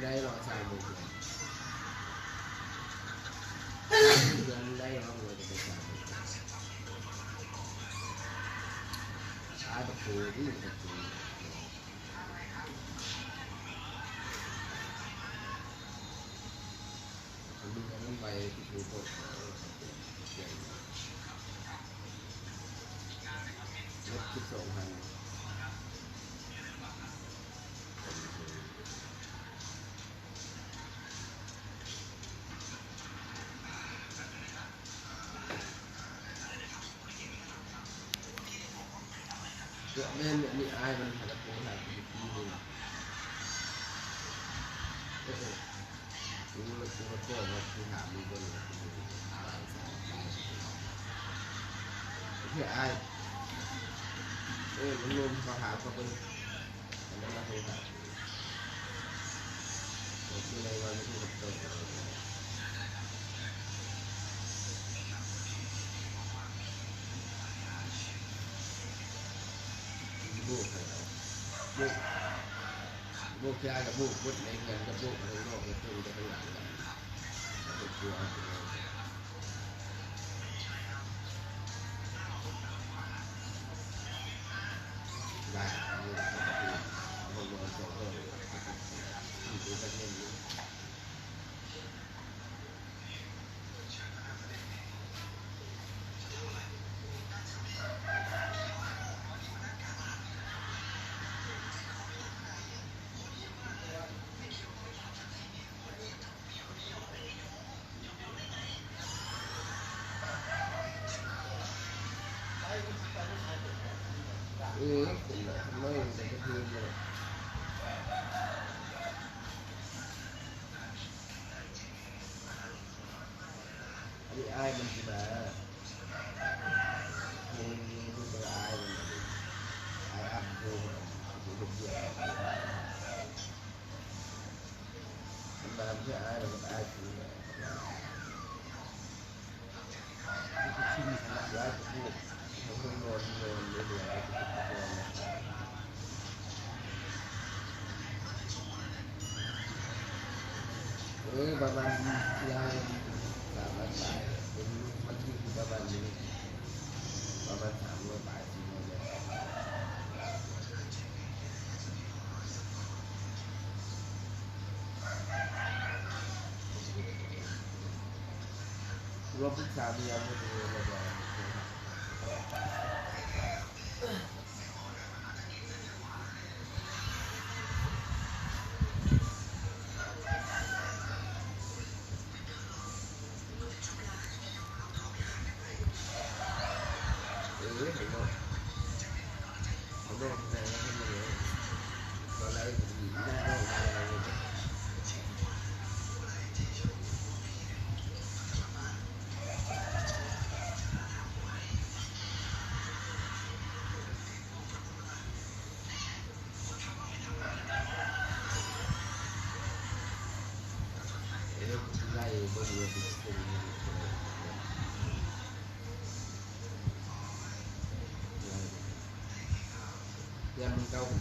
ได้รอสายบุกเดือนได้รอเลยจะไปสายบุกอาตะปูที่ตะปูดึงกันไปตะปูตกรถคิด2,000แม่เนี่ยนี่อายมันหันตะปูหายไปทีนึงนี่มันตัวโจ้มาคือหาดูบนเพื่ออายมันลมมาหาเขาเป็นอันนั้นมาให้หาที่ในวันที่เราเติมบุกบุกยากับบุกบุกในเงินกับบุกในโลกในตู้ในข้างหลังกันบุกตัวได้คนรวยโซ่เลยดูกันเล่นอยู่ไม่ได้จะพูดเลยอันนี้อายมันจะแบบมีตัวอายอัพดูดูเยอะมันแบบที่อายเราก็อายคือย้ายพูดเขาโดนเรื่อยๆประมาณยาย300 บาทเป็นมันที่ประมาณนี้ประมาณ300 บาท400 บาทรวมทุก3 เดือนก็จะระบายยังเก้า7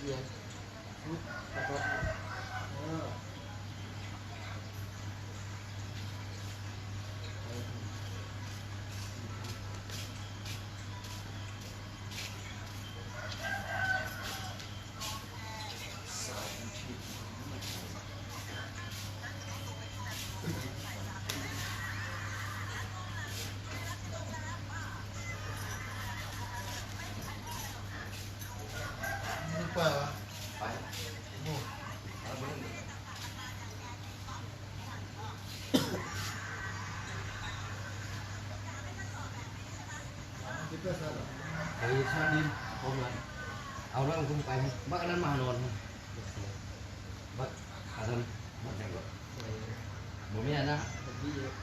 เอียงพุทธกระทบเออนี่เปล่าวะไปโน่เอาไปเลยคิดว่าซะเหรอ ไปชาดินพร้อมกันเอาแล้วคุณไปบักอันนั้นมานอนบักอันนั้นมาแต่งรถ ไป บ่มีอันนะ ไปที่